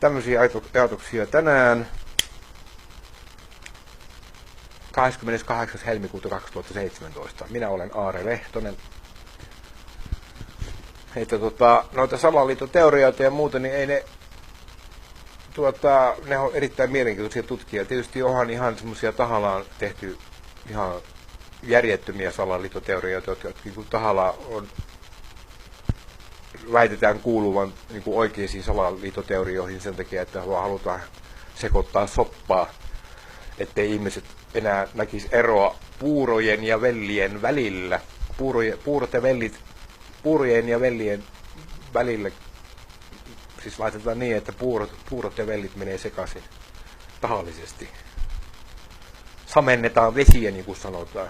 Tämmöisiä ajatuksia tänään. 28. helmikuuta 2017. Minä olen Aare Lehtonen. Että noita salaliittoteorioita ja muuta, niin ei ne ne on erittäin mielenkiintoisia tutkia. Tietysti onhan ihan semmoisia tahallaan tehty ihan järjettömiä salaliittoteorioita, jotka tahallaan on väitetään kuuluvan niin kuin oikeisiin salaliittoteorioihin sen takia, että halutaan sekoittaa soppaa, ettei ihmiset enää näkisi eroa puurojen ja vellien välillä. puurot ja vellit, puurojen ja vellien välille, siis laitetaan niin, että puurot ja vellit menee sekaisin tahallisesti. Samennetaan vesiä, niin kuin sanotaan.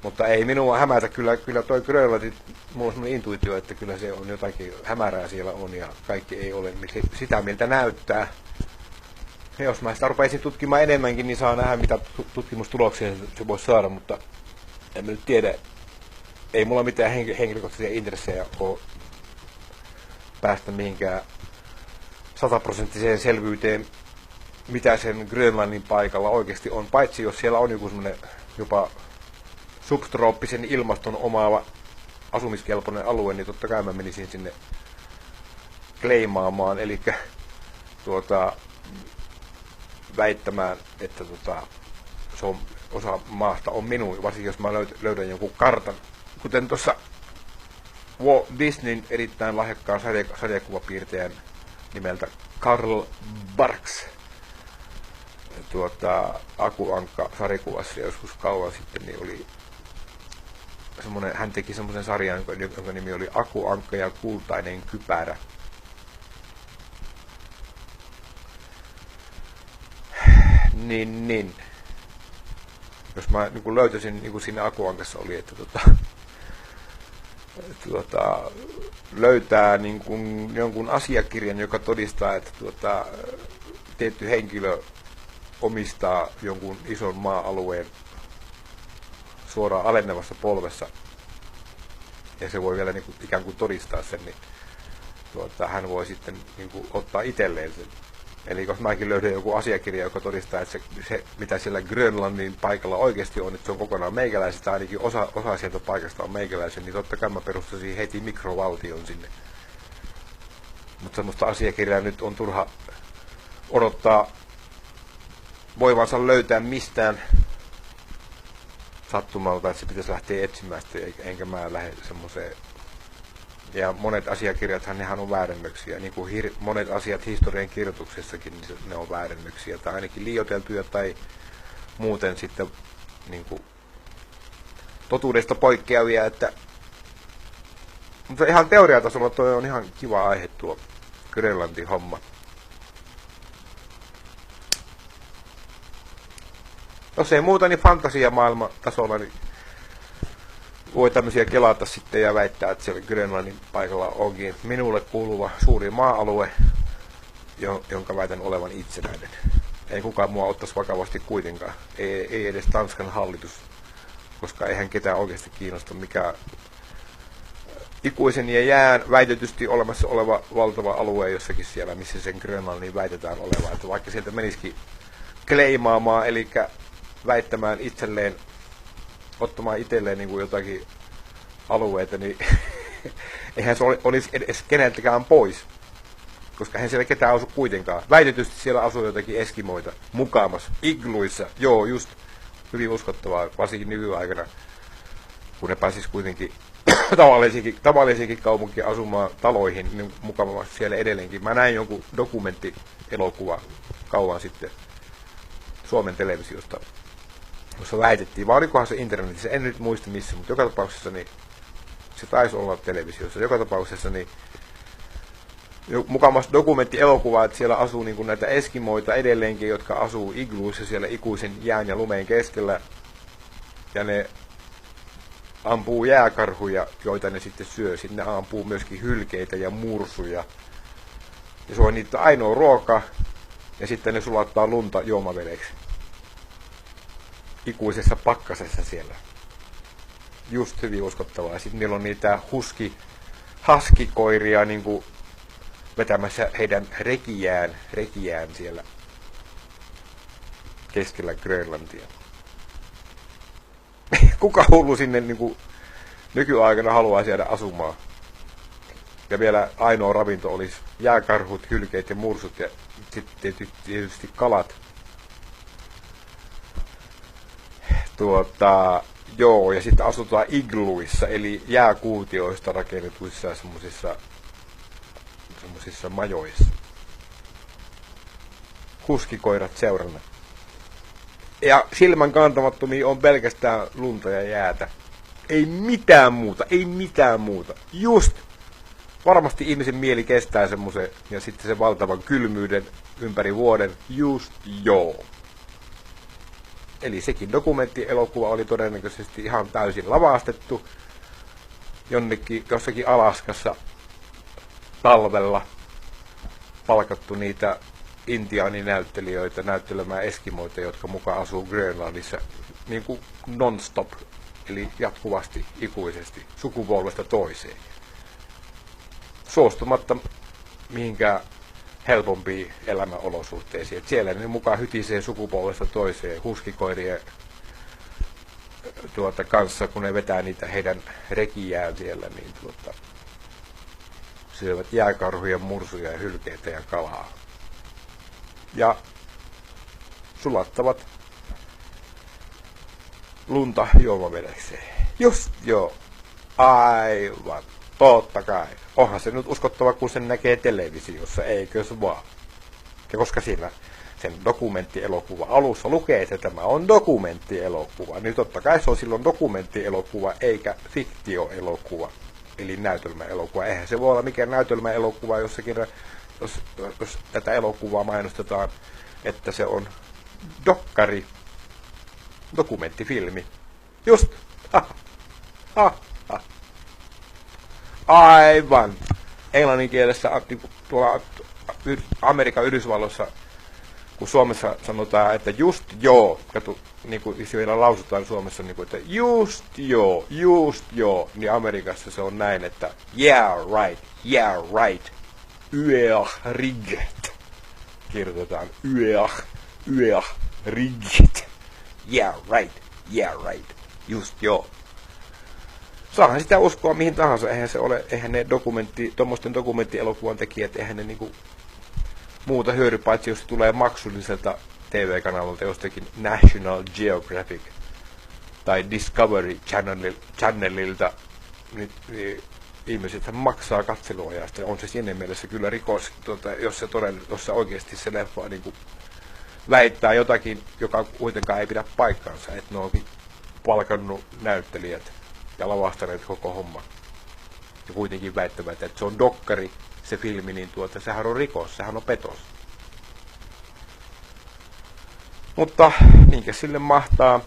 Mutta ei minua hämätä, kyllä toi Grönlanti, mulla on sellainen intuitio, että kyllä se on jotakin hämärää siellä on ja kaikki ei ole sitä miltä näyttää. Ja jos mä sitä rupeisin tutkimaan enemmänkin, niin saa nähdä mitä tutkimustuloksia se voisi saada, mutta en mä nyt tiedä. Ei mulla mitään henkilökohtaisia intressejä ole päästä mihinkään 100% selvyyteen, mitä sen Grönlannin paikalla oikeasti on, paitsi jos siellä on joku semmoinen jopa subtrooppisen ilmaston omaava asumiskelpoinen alue, niin totta kai mä menisin sinne kleimaamaan, eli väittämään, että se on, osa maasta on minun, varsinkin jos mä löydän jonkun kartan. Kuten tuossa Walt Disneyn erittäin lahjakkaan sarjakuvapiirtäjän nimeltä Carl Barks Akuankka-sarjakuvassa joskus kauan sitten, niin oli hän teki semmoisen sarjan, jonka nimi oli Akuankka ja kultainen kypärä. Niin. Jos mä niin löytäisin, niin kuin siinä Akuankassa oli, että löytää niin kuin jonkun asiakirjan, joka todistaa, että tietty henkilö omistaa jonkun ison maa-alueen suoraan alenevassa polvessa, ja se voi vielä niin kuin, ikään kuin todistaa sen, niin hän voi sitten niin kuin, ottaa itselleen sen. Eli jos mäkin löydän joku asiakirja, joka todistaa, että se mitä siellä Grönlannin paikalla oikeasti on, että se on kokonaan meikäläiset, tai ainakin osa sieltä paikasta on meikäläisen, niin totta kai mä perustaisin heti mikrovaltion sinne. Mutta semmoista asiakirjaa nyt on turha odottaa voivansa löytää mistään sattumalta, että se pitäisi lähteä etsimään sitä, enkä mä lähde semmoiseen. Ja monet asiakirjathan nehän on väärennöksiä, niin kuin monet asiat historian kirjoituksessakin, niin ne on väärennöksiä, tai ainakin liioiteltuja, tai muuten sitten niin kuin totuudesta poikkeavia, että mutta ihan teoriatasolla toi on ihan kiva aihe tuo Grönlantin homma. Jos ei muuta, niin fantasiamaailman tasolla niin voi tämmöisiä kelata sitten ja väittää, että siellä Grönlannin paikalla onkin minulle kuuluva suuri maa-alue, jonka väitän olevan itsenäinen. Ei kukaan mua ottaisi vakavasti kuitenkaan. Ei edes Tanskan hallitus, koska eihän ketään oikeasti kiinnosta mikä ikuisen ja jään väitetysti olemassa oleva valtava alue jossakin siellä, missä sen Grönlannin väitetään olevan. Että vaikka sieltä menisikin kleimaamaan, eli väittämään itselleen, ottamaan itselleen niin kuin jotakin alueita, niin eihän se olisi edes keneltäkään pois, koska eihän siellä ketään asu kuitenkaan. Väitetysti siellä asuu jotakin eskimoita mukaamassa, igluissa, joo, just hyvin uskottavaa, varsinkin nykyaikana, kun ne pääsis kuitenkin tavallisiinkin kaupunkiin asumaan taloihin, niin mukavasti siellä edelleenkin. Mä näin jonkun dokumenttielokuva kauan sitten Suomen televisiosta, jossa väitettiin, vai olikohan se internetissä, en nyt muista missä, mutta joka tapauksessa niin se taisi olla televisiossa. Joka tapauksessa niin mukavasti dokumenttielokuva, että siellä asuu niin kuin näitä eskimoita edelleenkin, jotka asuu igluissa siellä ikuisen jään ja lumeen keskellä, ja ne ampuu jääkarhuja, joita ne sitten syö. Sitten ne ampuu myöskin hylkeitä ja mursuja. Ja se on niitä ainoa ruoka, ja sitten ne sulattaa lunta juomavedeksi. Ikuisessa pakkasessa siellä. Just hyvin uskottavaa. Ja sitten niillä on niitä haskikoiria niin kuin vetämässä heidän rekiään siellä keskellä Grönlantia. Kuka hullu sinne niin kuin nykyaikana haluaa jäädä asumaan? Ja vielä ainoa ravinto olisi jääkarhut, hylkeet ja mursut ja sitten tietysti kalat. Joo, ja sitten asutaan igluissa, eli jääkuutioista rakennetuissa semmoisissa majoissa. Huskikoirat seurana. Ja silmän kantamattomia on pelkästään lunta ja jäätä. Ei mitään muuta, ei mitään muuta. Just varmasti ihmisen mieli kestää semmoisen ja sitten sen valtavan kylmyyden ympäri vuoden. Just joo. Eli sekin dokumenttielokuva oli todennäköisesti ihan täysin lavastettu jossakin Alaskassa talvella palkattu niitä intiaaninäyttelijöitä näyttelemään eskimoita, jotka mukaan asuu Grönlannissa niin kuin non-stop, eli jatkuvasti, ikuisesti, sukupolvesta toiseen. Suostumatta mihinkään helpompiin elämänolosuhteisiin. Et siellä ne mukaan hytisee sukupolvesta toiseen huskikoirien kanssa, kun ne vetää niitä heidän rekiään siellä, niin syövät jääkarhuja, mursuja ja hylkeitä ja kalaa. Ja sulattavat lunta juomavedekseen. Just joo. Aivan. Totta kai. Onhan se nyt uskottava, kun sen näkee televisiossa, eikös vaan. Ja koska siinä sen dokumenttielokuva alussa lukee, että tämä on dokumenttielokuva, niin totta kai se on silloin dokumenttielokuva eikä fiktioelokuva. Eli näytelmäelokuva. Eihän se voi olla mikään näytelmäelokuva, jos tätä elokuvaa mainostetaan, että se on dokkari, dokumenttifilmi. Just. Aivan. Englannin kielessä tuolla Amerikan Yhdysvalloissa, kun Suomessa sanotaan, että just joo, niin kuin vielä lausutaan Suomessa, niin kuin, että just joo, niin Amerikassa se on näin, että yeah right, rigget. Kirjoitetaan rigget. Yeah right, just joo. Saahan sitä uskoa mihin tahansa, eihän ne tuommoisten dokumenttielokuvan tekijät, eihän ne niinku muuta hyödy, paitsi jos se tulee maksulliselta TV-kanavalta jostakin National Geographic tai Discovery Channelilta, niin ihmiset maksaa katseluajasta. On se siinä mielessä kyllä rikos, jos se oikeasti se leffa niin väittää jotakin, joka kuitenkaan ei pidä paikkaansa, että ne onkin palkannut näyttelijät ja lavastaneet koko homma. Ja kuitenkin väittävät, että se on dokkari, se filmi, niin sehän on rikos, sehän on petos. Mutta minkä sille mahtaa?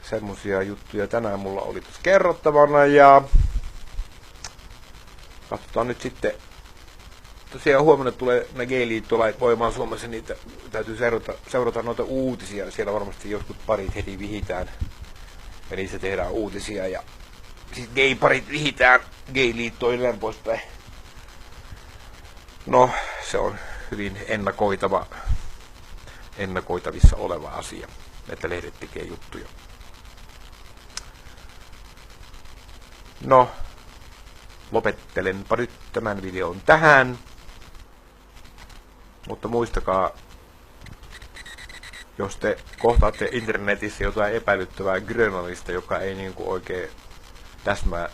Semmosia juttuja tänään mulla oli tuossa kerrottavana ja katsotaan nyt sitten. Tosiaan huomenna tulee ne G-liittolait voimaan Suomessa, niitä täytyy seurata noita uutisia. Siellä varmasti joskus parit heti vihitään ja niissä tehdään uutisia ja sitten gay-parit vihitään G-liittoon ja näin poispäin. No, se on hyvin ennakoitavissa oleva asia, että lehdet tekee juttuja. No, lopettelenpa nyt tämän videon tähän. Mutta muistakaa, jos te kohtaatte internetissä jotain epäilyttävää Grönlannista, joka ei niinku oikein täsmää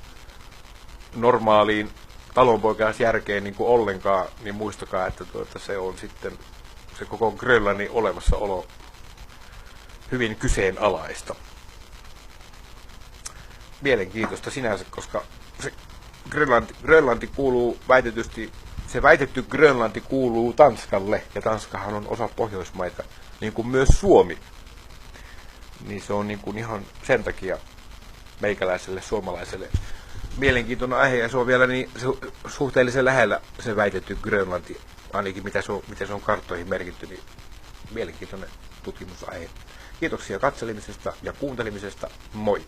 normaaliin talonpoikaisjärkeen niinku ollenkaan, niin muistakaa, että se on sitten se koko Grönlannin olemassaolo hyvin kyseenalaista. Mielenkiintoista sinänsä, koska se Grönlanti kuuluu väitetysti, se väitetty Grönlanti kuuluu Tanskalle, ja Tanskahan on osa Pohjoismaita, niin kuin myös Suomi. Niin se on niin kuin ihan sen takia meikäläiselle suomalaiselle mielenkiintoinen aihe, ja se on vielä niin suhteellisen lähellä se väitetty Grönlanti, ainakin miten se on karttoihin merkitty, niin mielenkiintoinen tutkimusaihe. Kiitoksia katselemisesta ja kuuntelemisesta, moi!